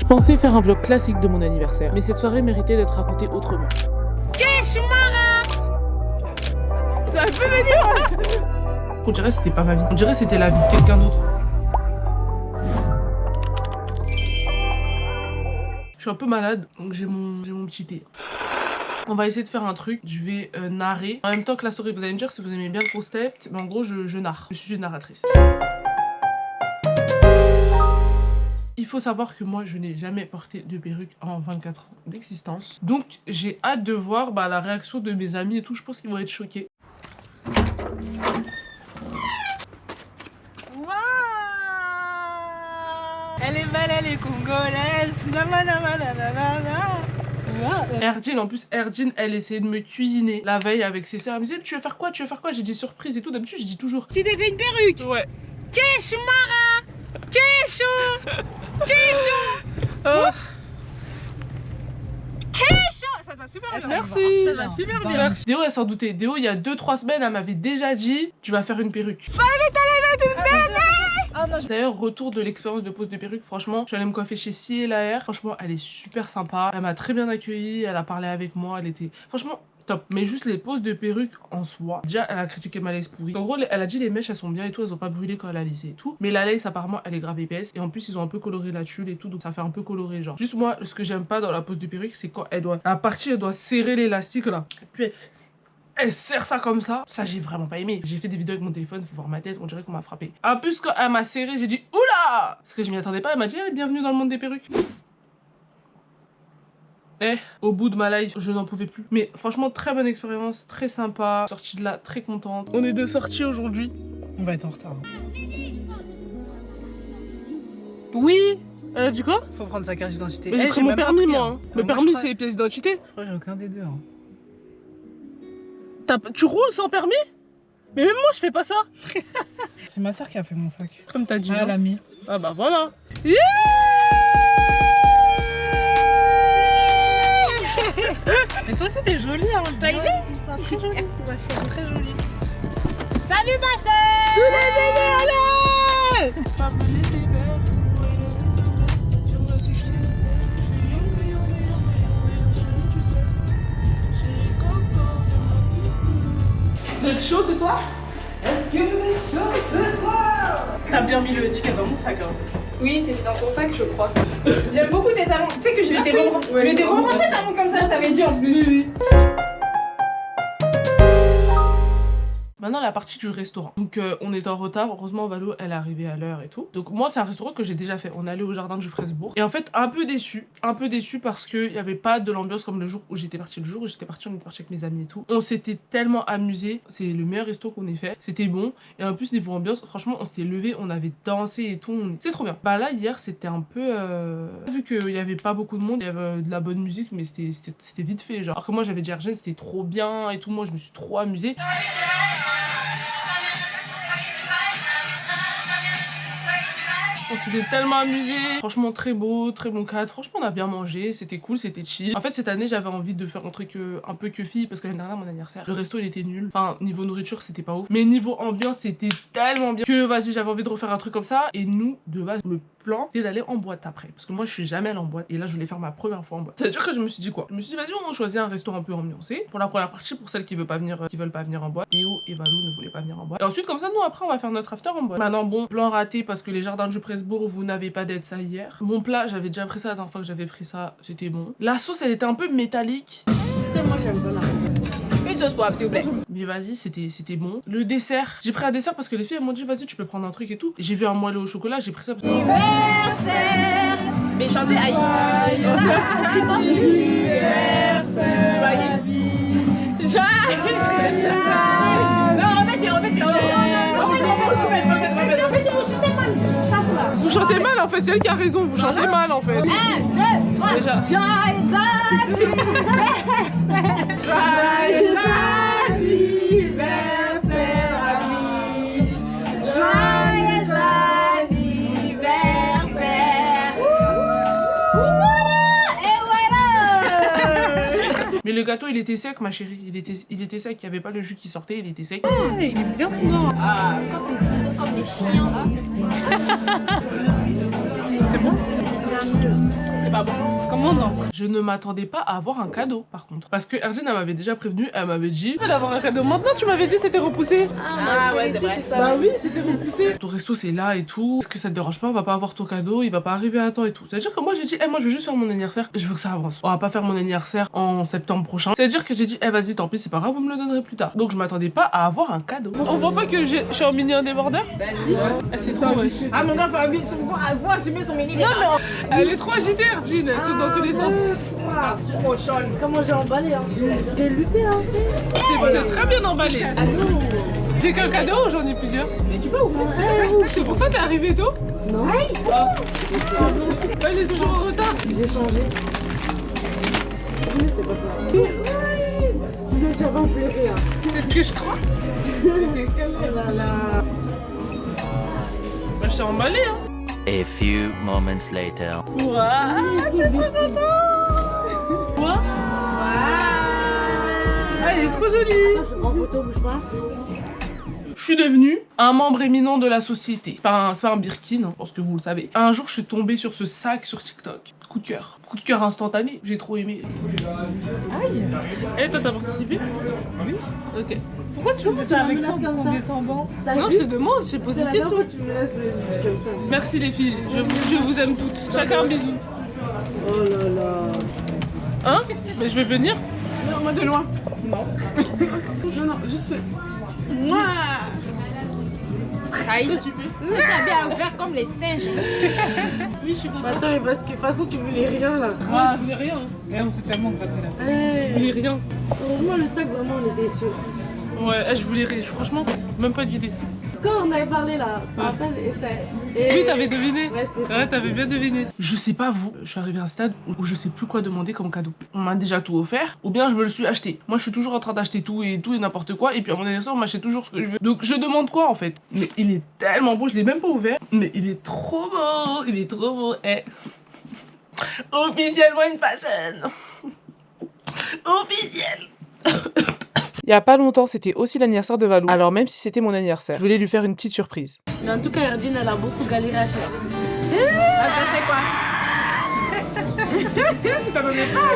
Je pensais faire un vlog classique de mon anniversaire, mais cette soirée méritait d'être racontée autrement. Ça peut venir. On dirait que c'était pas ma vie, on dirait que c'était la vie de quelqu'un d'autre. Je suis un peu malade, donc j'ai mon petit thé. On va essayer de faire un truc, je vais narrer. En même temps que la story, vous allez me dire si vous aimez bien le concept, mais en gros je narre, je suis une narratrice. Il faut savoir que moi je n'ai jamais porté de perruque en 24 ans d'existence. Donc j'ai hâte de voir la réaction de mes amis et tout, je pense qu'ils vont être choqués. Waouh! Elle est belle, elle est congolaise. Erdine, en plus Erdine, elle essayait de me cuisiner la veille avec ses sœurs. Elle me disait tu veux faire quoi? Tu veux faire quoi? J'ai dit surprise et tout. D'habitude je dis toujours. Tu t'es fait une perruque? Ouais. Kesho Mara! Kesho! Kesho! Kesho! Ça va super bien. Merci. Ça va super bien. Déo elle s'en doutait. Déo il y a 2-3 semaines elle m'avait déjà dit tu vas faire une perruque. D'ailleurs, retour de l'expérience de pose de perruque, franchement, je suis allée me coiffer chez C&R. Franchement, elle est super sympa. Elle m'a très bien accueillie, elle a parlé avec moi, elle était... Franchement, top. Mais juste les poses de perruque en soi. Déjà, elle a critiqué ma lace pourrie. En gros, elle a dit les mèches, elles sont bien et tout, elles ont pas brûlé quand elle a lissé et tout. Mais la lace, apparemment, elle est grave épaisse. Et en plus, ils ont un peu coloré la tulle et tout, donc ça fait un peu coloré, genre. Juste moi, ce que j'aime pas dans la pose de perruque, c'est quand elle doit... La partie, elle doit serrer l'élastique, là. Et puis... Elle serre ça comme ça j'ai vraiment pas aimé. J'ai fait des vidéos avec mon téléphone, faut voir ma tête, on dirait qu'on m'a frappé. En plus quand elle m'a serré, j'ai dit oula! Parce que je m'y attendais pas, elle m'a dit bienvenue dans le monde des perruques. Au bout de ma life, je n'en pouvais plus. Mais franchement, très bonne expérience, très sympa. Sortie de là, très contente. On est de sortie aujourd'hui. On va être en retard. Oui. Elle a dit quoi? Faut prendre sa carte d'identité. Mais j'ai pris mon permis moi. Hein. Le permis c'est les pièces d'identité. Je crois que j'ai aucun des deux. Hein. Tu roules sans permis? Mais même moi je fais pas ça. C'est ma soeur qui a fait mon sac. Comme t'as dit. Elle a mis. Ah bah voilà. Yeah. Mais toi aussi t'es jolie hein. T'as aimé? C'est très joli. C'est très joli. Salut ma soeur. Tous les bébés allez. Vous êtes chaud ce soir? Est-ce que vous êtes chaud ce soir? T'as bien mis le ticket dans mon sac hein. Oui, c'est dans ton sac, je crois. J'aime beaucoup tes talons. Tu sais que je vais te rebrancher tes talons comme ça, je t'avais dit en plus. Oui. Maintenant la partie du restaurant. Donc on est en retard, heureusement Valo elle est arrivée à l'heure et tout. Donc moi c'est un restaurant que j'ai déjà fait, on est allé au jardin du Presbourg. Et en fait un peu déçu parce qu'il n'y avait pas de l'ambiance comme le jour où j'étais partie. Le jour où j'étais partie, on était parti avec mes amis et tout. On s'était tellement amusé, c'est le meilleur resto qu'on ait fait, c'était bon. Et en plus niveau ambiance, franchement on s'était levé, on avait dansé et tout, c'est trop bien. Bah là hier c'était un peu... Vu qu'il n'y avait pas beaucoup de monde, il y avait de la bonne musique mais c'était vite fait genre. Alors que moi j'avais dit Argène c'était trop bien et tout, moi je me suis trop amusée. On s'était tellement amusé, franchement très beau, très bon cadre, franchement on a bien mangé, c'était cool, c'était chill. En fait cette année j'avais envie de faire un truc un peu que fille parce que l'année dernière mon anniversaire, le resto il était nul. Enfin niveau nourriture c'était pas ouf, mais niveau ambiance c'était tellement bien que vas-y j'avais envie de refaire un truc comme ça. Et nous de base le plan c'était d'aller en boîte après parce que moi je suis jamais allée en boîte et là je voulais faire ma première fois en boîte. C'est à dire que je me suis dit quoi? Je me suis dit vas-y on va choisir un resto un peu ambiancé pour la première partie pour celles qui veulent pas venir en boîte. Théo et Valou ne voulaient pas venir en boîte. Et ensuite comme ça nous après on va faire notre after en boîte. Maintenant bon plan raté parce que les jardins du Presbourg vous n'avez pas d'être ça hier. Mon plat j'avais déjà pris ça la dernière fois que j'avais pris ça, c'était bon. La sauce elle était un peu métallique. Moi j'aime pas la... Une sauce poivre s'il vous plaît. Mais vas-y c'était bon. Le dessert, j'ai pris un dessert parce que les filles elles m'ont dit vas-y tu peux prendre un truc et tout. J'ai vu un moelleux au chocolat, j'ai pris ça parce que... Anniversaire. Mais chantez aïe. Vous chantez mal en fait, c'est elle qui a raison, vous chantez mal en fait. 1, 2, 3. Déjà. Joyeux anniversaire ami. Joyeux anniversaire. Et voilà. Mais le gâteau il était sec ma chérie, il était sec, il n'y avait pas le jus qui sortait, il était sec. Il est bien fondant. Ah, quand c'est fondant comme les chiens là. C'est bon? pas bon. Comment non? Je ne m'attendais pas à avoir un cadeau par contre. Parce que Erdine, elle m'avait déjà prévenu, elle m'avait dit D'avoir un cadeau. Maintenant, tu m'avais dit c'était repoussé. Ah ouais, c'est vrai. Bah oui, c'était repoussé. ton resto c'est là et tout. Est-ce que ça te dérange pas? On va pas avoir ton cadeau, il va pas arriver à temps et tout. C'est-à-dire que moi j'ai dit, moi je veux juste faire mon anniversaire. Je veux que ça avance. On va pas faire mon anniversaire en septembre prochain. C'est-à-dire que j'ai dit, vas-y, tant pis, c'est pas grave, vous me le donnerez plus tard. Donc je m'attendais pas à avoir un cadeau. On voit pas que je suis en mini indébordeur? Bah si. Ah, c'est trop wesh. Ah mon gars, faut assumer son mini. Non mais elle est trop agitée, Erdine. Elle saute dans tous les sens. Trop chonne. Comment j'ai emballé hein. J'ai lutté hein. C'est très bien emballé. Ah non. J'ai qu'un cadeau ou j'en ai plusieurs? Mais tu peux ouvrir. C'est pour ça que t'es arrivé tôt? Non. Elle est toujours en retard. J'ai changé. C'est pas ça. Vous êtes déjà en pleurer hein. C'est ce que je crois. Bah, je suis emballée hein. A few moments later. Waouh, c'est trop content. Quoi? Ah, elle est trop jolie. Je prends photo, bouge pas. Je suis devenue un membre éminent de la société. C'est pas un Birkin, hein, je pense que vous le savez. Un jour, je suis tombée sur ce sac sur TikTok. Coup de cœur. Coup de cœur instantané. J'ai trop aimé. Aïe. Et toi, t'as participé? Oui. Ok. Pourquoi tu me dis ça avec tant de condescendance? Non, je te demande, j'ai posé une question. Tu me laisses comme ça. Merci les filles, je vous aime toutes. Chacun un bisou. Oh là là. Hein? Mais je vais venir. Non, moi de loin. Non, juste... Moi. Aïe. Ça bien ouvert comme les singes. Oui, je suis contente. Attends, mais parce que de toute façon, tu voulais rien là. Ah, je voulais rien. Et on s'est tellement gratté là. Je voulais rien. Heureusement, le sac, vraiment, on était sûrs. Ouais, je voulais rien. Franchement, même pas d'idée. Quand on avait parlé là, tu te rappelles, Oui, t'avais deviné. Ouais, c'est ça. Ouais, t'avais bien deviné. Je sais pas vous, je suis arrivée à un stade où je sais plus quoi demander comme cadeau. On m'a déjà tout offert, ou bien je me le suis acheté. Moi je suis toujours en train d'acheter tout et n'importe quoi, et puis à mon anniversaire on m'achète toujours ce que je veux. Donc je demande quoi en fait? Mais il est tellement beau, je l'ai même pas ouvert, mais il est trop beau, il est trop beau. Officiellement une fashion. Officiel. Il y a pas longtemps, c'était aussi l'anniversaire de Valou. Alors même si c'était mon anniversaire, je voulais lui faire une petite surprise. Mais en tout cas, Erdine, elle a beaucoup galéré à chercher. À chercher quoi? T'en donnais pas.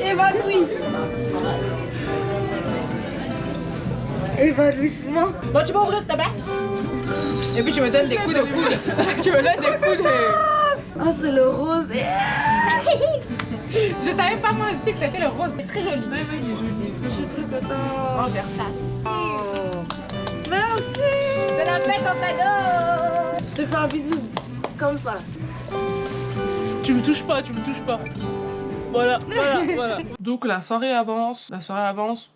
Évanoui. Évanouissement. Bon, tu peux ouvrir s'il te plaît? Et puis tu me donnes des coups de coude. Tu me donnes des coups de... Ah, c'est le rose. Je savais pas moi aussi que c'était le rose. C'est très joli. Je suis trop contente. En Versace. Merci. C'est la fête en cadeau. Je te fais un bisou. Comme ça. Tu me touches pas, tu me touches pas. Voilà. Donc la soirée avance,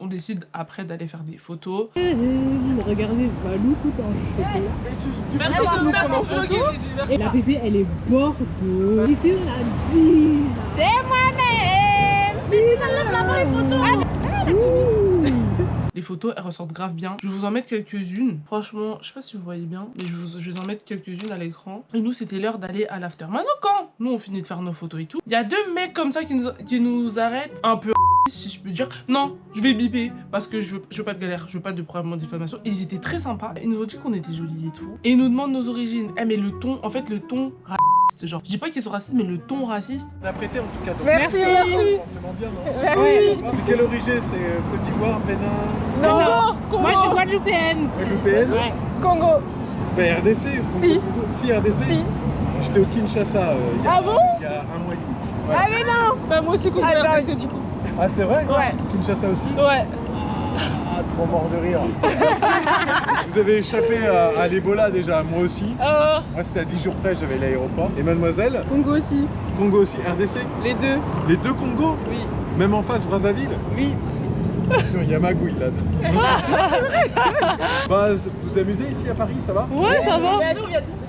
on décide après d'aller faire des photos. Regardez Valou tout en chocolat. Merci de vlogger. Et la bébé elle est Bordeaux. Ici on a dit. C'est moi-même. Dina, lève là-bas les photos. Les photos, elles ressortent grave bien. Je vais vous en mettre quelques-unes. Franchement, je sais pas si vous voyez bien, mais je vais en mettre quelques-unes à l'écran. Et nous, c'était l'heure d'aller à l'after. Maintenant, quand nous, on finit de faire nos photos et tout, il y a deux mecs comme ça qui nous arrêtent un peu, si je peux dire. Non, je vais biper parce que je veux pas de galère, je veux pas de problème de diffamation. Ils étaient très sympas. Ils nous ont dit qu'on était jolis et tout. Et ils nous demandent nos origines. Mais le ton, en fait, le ton raciste. Genre, je dis pas qu'ils sont racistes, mais le ton raciste. On a prêté en tout cas. Donc Merci. forcément bien, non? C'est quelle origine? C'est Côte d'Ivoire, Bénin, Non, moi je suis guadeloupéenne. Guadeloupéenne? Ouais. Congo. Ben RDC, Congo. Si RDC. J'étais au Kinshasa il y a un mois et demi. Ouais. Ah mais non. Bah moi aussi qu'on peut RDC du coup. Ah c'est vrai? Ouais. Kinshasa aussi? Ouais. Ah trop mort de rire. Vous avez échappé à l'Ebola déjà, moi aussi. Moi c'était à 10 jours près, j'avais l'aéroport. Et mademoiselle? Congo aussi. Congo aussi, RDC? Les deux. Les deux Congo? Oui. Même en face, Brazzaville? Oui. Il y a magouille là. Bah, vous vous amusez ici à Paris, ça va? Ouais, ça va. Mais nous on vient d'ici.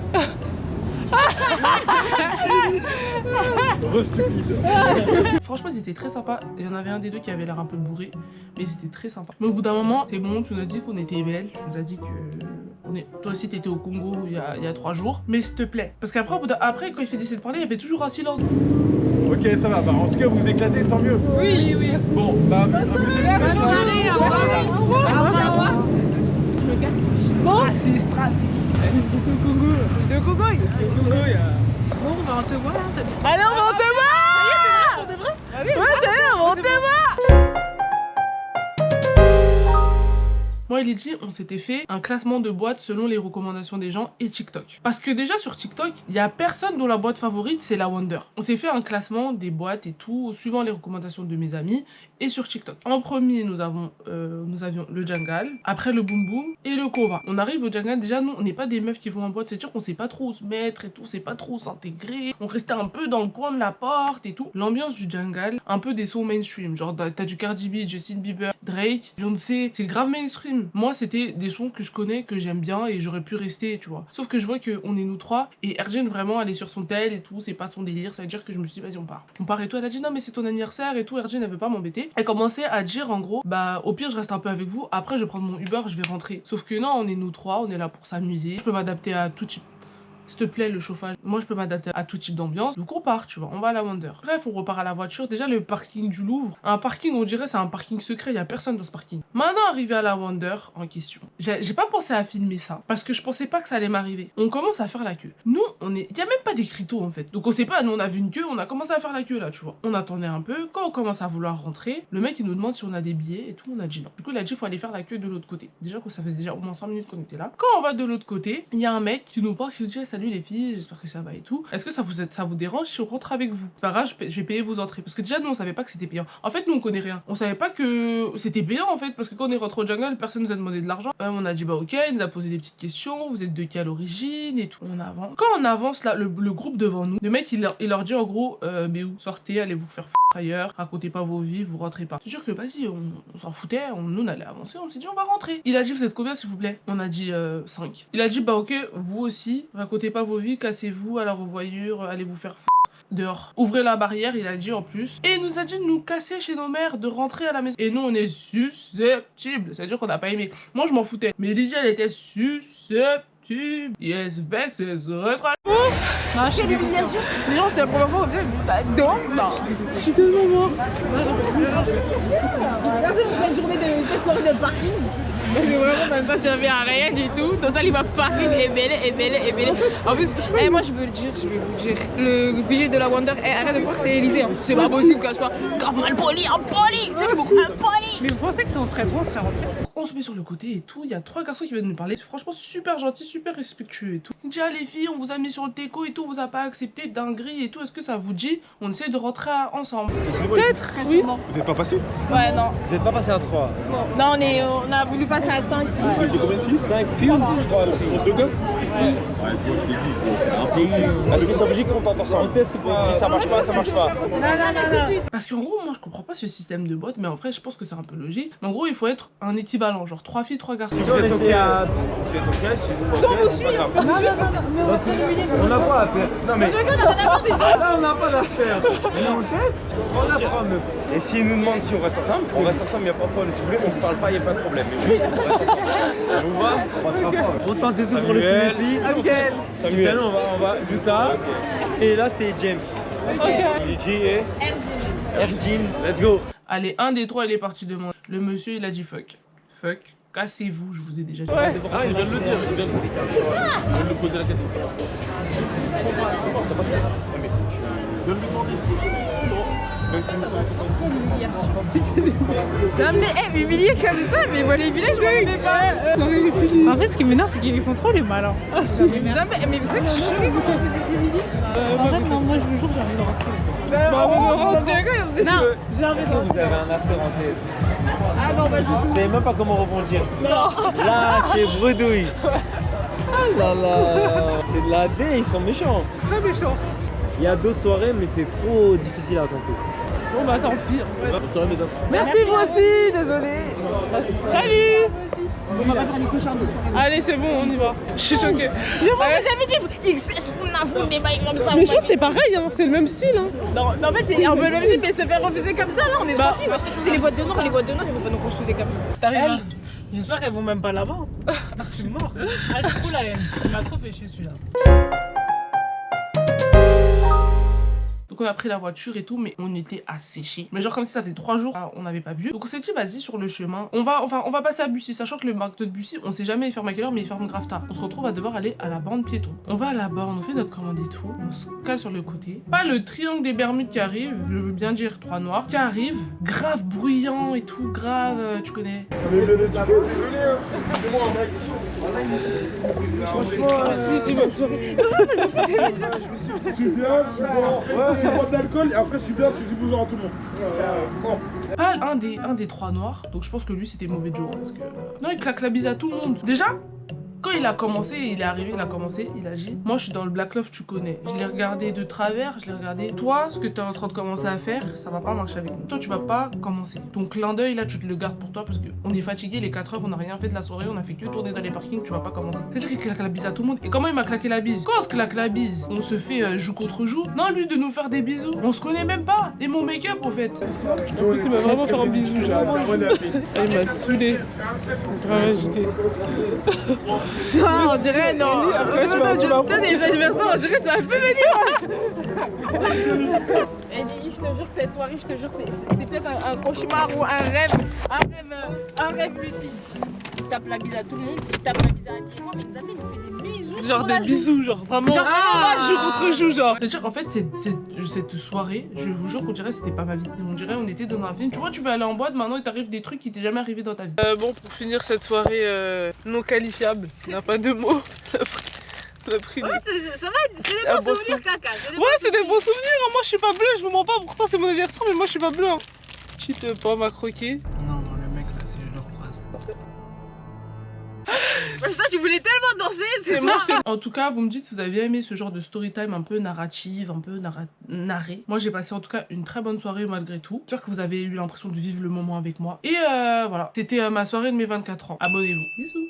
Re-stupide. Franchement, ils étaient très sympas. Il y en avait un des deux qui avait l'air un peu bourré, mais ils étaient très sympas. Mais au bout d'un moment, c'est bon, tu nous as dit qu'on était belles. Tu nous as dit que toi aussi t'étais au Congo il y a 3 jours. Mais s'il te plaît, parce qu'après, quand il fait d'essayer de parler, il y avait toujours un silence. Ok, ça va. Bah, en tout cas, vous vous éclatez, tant mieux. Oui, oui. Bon, bah, amusez-vous. Bonne soirée. Au revoir. Au revoir. Bon, c'est strass. De Congo. Bon, on va en te voir, ça dit. Allez, on va en te voir. Moi et Lydie, on s'était fait un classement de boîtes selon les recommandations des gens et TikTok. Parce que déjà sur TikTok, il y a personne dont la boîte favorite c'est la Wonder. On s'est fait un classement des boîtes et tout, suivant les recommandations de mes amis et sur TikTok. En premier, nous avions le Jungle, après le Boom Boom et le Kova. On arrive au Jungle, déjà nous, on n'est pas des meufs qui vont en boîte, c'est sûr qu'on sait pas trop où se mettre et tout, on sait pas trop où s'intégrer. On restait un peu dans le coin de la porte et tout. L'ambiance du Jungle, un peu des sons mainstream, genre t'as du Cardi B, Justin Bieber, Drake, Beyoncé, c'est grave mainstream. Moi, c'était des sons que je connais, que j'aime bien et j'aurais pu rester, tu vois. Sauf que je vois qu'on est nous trois et Ergen vraiment, elle est sur son tel et tout, c'est pas son délire, ça veut dire que je me suis dit, vas-y, on part. On part et tout, elle a dit, non, mais c'est ton anniversaire et tout, Ergen, elle veut pas m'embêter. Elle commençait à dire, en gros, bah, au pire, je reste un peu avec vous, après, je vais prendre mon Uber, je vais rentrer. Sauf que non, on est nous trois, on est là pour s'amuser. Je peux m'adapter à tout type. S'il te plaît, le chauffage. Moi, je peux m'adapter à tout type d'ambiance. Donc, on part, tu vois. On va à la Wonder. Bref, on repart à la voiture. Déjà, le parking du Louvre. Un parking, on dirait, c'est un parking secret. Il n'y a personne dans ce parking. Maintenant, arrivé à la Wonder en question. J'ai pas pensé à filmer ça. Parce que je pensais pas que ça allait m'arriver. On commence à faire la queue. Nous, il n'y a même pas d'écriteau, en fait. Donc, on sait pas. Nous, on a vu une queue. On a commencé à faire la queue, là, tu vois. On attendait un peu. Quand on commence à vouloir rentrer, le mec, il nous demande si on a des billets et tout. On a dit non. Du coup, il a dit, il faut aller faire la queue de l'autre côté. Déjà, ça faisait déjà au moins 5 minutes qu'on était là. Quand on va de l'autre côté, il y a un mec qui nous parle, qui nous dit, salut les filles, j'espère que ça va et tout. Est-ce que ça vous dérange si on rentre avec vous? C'est pas grave, je vais payer vos entrées. Parce que déjà, nous, on savait pas que c'était payant. En fait, nous, on connaît rien. On savait pas que c'était payant, en fait. Parce que quand on est rentré au Jungle, personne nous a demandé de l'argent. On a dit, bah ok, il nous a posé des petites questions. Vous êtes de quelle origine et tout. On avance. Quand on avance, là, le groupe devant nous, le mec, il leur dit en gros, mais où? Sortez, allez vous faire foutre ailleurs. Racontez pas vos vies, vous rentrez pas. C'est sûr que, vas-y, on s'en foutait. Nous, on allait avancer. On s'est dit, on va rentrer. Il a dit, vous êtes combien, s'il vous plaît? On a dit 5. Il a dit, bah ok, vous aussi, racontez pas vos vies, cassez-vous à la revoyure, allez vous faire foutre dehors. Ouvrez la barrière, il a dit en plus. Et il nous a dit de nous casser chez nos mères, de rentrer à la maison. Et nous, on est susceptibles. C'est-à-dire qu'on n'a pas aimé. Moi, je m'en foutais. Mais Lydia, elle était susceptible. Yes, vex, yes, retro. Quelle humiliation. Les gens, c'est la première fois où ils danse. Je suis tellement mort. Merci pour cette journée de cette soirée de parking. Parce que vraiment, ça servait à rien du tout. Ton salle, il va parking est belle. En plus, moi, je vais vous dire. Le VG de la Wonder, arrête de croire que c'est Élysée. Hein. C'est pas possible qu'elle soit grave mal poli, impoli. C'est beaucoup impoli. Mais vous pensez que si on serait trois, on serait rentrés? On se met sur le côté et tout, il y a 3 garçons qui viennent nous parler, franchement super gentils, super respectueux et tout. Il dit, ah les filles, on vous a mis sur le teco et tout, on vous a pas accepté, dinguerie et tout, est-ce que ça vous dit? On essaie de rentrer ensemble. Peut-être, oui. Vous êtes pas passé? Ouais, non. Vous êtes pas passé à 3? Non, on a voulu passer à 5. Vous étiez combien de filles? 5 filles ou 3 Pour 2 gars? Ouais, tu vois, je l'ai dit, c'est impossible. Est-ce que c'est obligé qu'on passe ensemble? On teste ou pas? Si ça marche pas, ça marche pas. Non. Parce qu'en gros, moi je comprends pas ce système de boîte, mais en vrai, je pense que c'est un peu logique. Mais en gros, il faut être un équivalent, genre 3 filles, 3 garçons. Si vous êtes OK à... Vous êtes OK, si vous êtes OK, c'est pas grave. On n'a pas à faire. Non mais... Là, on n'a pas d'affaire. Mais on teste, on apprend mieux. Et s'ils nous demandent si on reste ensemble, on reste ensemble, il n'y a pas de problème. Si vous voulez, on se parle pas, il n'y a pas de problème. Mais juste, on reste ensemble. Ça vous va? On passera pas. Autant des pour les filles. Samuel, on va. Lucas. Et là, c'est James. Luigi et... Ergin. Let's go. Allez, un des 3 il est parti demander. Le monsieur il a dit fuck. Fuck. Cassez-vous, je vous ai déjà dit. Ah, il vient de le dire, il vient de lui poser la question. Je viens de lui demander. Mais humilié comme ça, mais moi les billets je m'en remets pas. En fait, ce qui m'énerve, c'est qu'ils font trop les malins. Mais vous savez que je suis choquée quand on s'est fait humilier. En fait, non, moi je vous jure, j'ai envie de rentrer. Non, j'ai envie de Vous avez un after en tête. Ah non, pas du tout. Vous savez même pas comment rebondir. Non. Là, c'est bredouille. Ah là là. C'est de la D, ils sont méchants. Très méchant. Il y a d'autres soirées, mais c'est trop difficile à tenter. Bon bah tant pis. Bonne soirée, mesdames. Merci, moi aussi, désolé. Salut. On va pas faire les cochons de soirée. Allez, c'est bon, on y va. Je suis choquée. Moi je t'avais dit, ils se font la foule des bails comme ça. Mais je pense que c'est pareil, hein. C'est le même style. Hein. Non, mais en fait, c'est un peu le même style, mais se faire refuser comme ça, là, on est trois filles. C'est les boîtes de noir, ils vont pas nous refuser comme ça. T'arrives. J'espère qu'elles vont même pas là-bas. C'est mort. Ah, j'ai trop la haine. Il m'a trop fait chier celui-là. Donc on a pris la voiture et tout, mais on était asséchés. Mais genre comme si ça faisait 3 jours, on n'avait pas bu. Donc on s'est dit vas-y sur le chemin, on va passer à Bussy, sachant que le McDo de Bussy, on sait jamais il ferme à quelle heure, mais il ferme grave tard. On se retrouve à devoir aller à la borne piéton. On va à la borne, on fait notre commande et tout, on se cale sur le côté. Pas le triangle des Bermudes qui arrive, je veux bien dire 3 noirs, qui arrive, grave bruyant et tout, grave, tu connais. Désolé, hein. Excusez-moi, mec. Je suis bien, je bois de l'alcool et après je suis bien, tu dis bonjour à tout le monde. Pas un des 3 noirs, donc je pense que lui c'était mauvais Joe parce que non, il claque la bise à tout le monde. Déjà quand il a commencé, il est arrivé, il a commencé, il a dit moi je suis dans le Black Love, tu connais. Je l'ai regardé de travers, je l'ai regardé. Toi, ce que tu es en train de commencer à faire, ça va pas marcher avec nous. Toi, tu vas pas commencer. Donc clin d'œil là, tu te le gardes pour toi parce qu'on est fatigué, les 4 heures, on a rien fait de la soirée, on a fait que tourner dans les parkings, tu vas pas commencer. C'est-à-dire qu'il claque la bise à tout le monde. Et comment il m'a claqué la bise? Quand on se claque la bise, on se fait joue contre joue. Non, lui de nous faire des bisous. On se connaît même pas. Et mon make-up au fait. En plus, il m'a vraiment fait un bisou, genre. Il m'a saoulé. Grave agité. On dirait non. Toi, des anniversaires, on dirait que ça a un peu venir. Et Nelly, je te jure que cette soirée, je te jure, c'est peut-être un cauchemar ou un rêve lucide. Il tape la bise à tout le monde, il tape la bise à Annie et moi, mais Xavier il nous fait des bisous. Genre des bisous, genre vraiment. Genre, joue contre joue, genre. C'est-à-dire, en fait, cette soirée, je vous jure qu'on dirait que c'était pas ma vie. On dirait on était dans un film. Tu vois, tu vas aller en boîte, maintenant il t'arrive des trucs qui t'est jamais arrivé dans ta vie. Bon, pour finir cette soirée non qualifiable, il n'y a pas de mots. La pris ouais, ça va, c'est des bons souvenirs, caca. Ouais, c'est des bons souvenirs. Moi, je suis pas bleue, je vous mens pas. Pourtant, c'est mon anniversaire, mais moi, je suis pas bleue. Hein. Petite pomme à croquer. Non, le mec là, si je le recroise. Putain, tu voulais tellement danser, c'est moi. moi. En tout cas, vous me dites si vous avez aimé ce genre de story time un peu narrative, un peu narré. Moi, j'ai passé en tout cas une très bonne soirée malgré tout. J'espère que vous avez eu l'impression de vivre le moment avec moi. Et voilà, c'était ma soirée de mes 24 ans. Abonnez-vous. Bisous.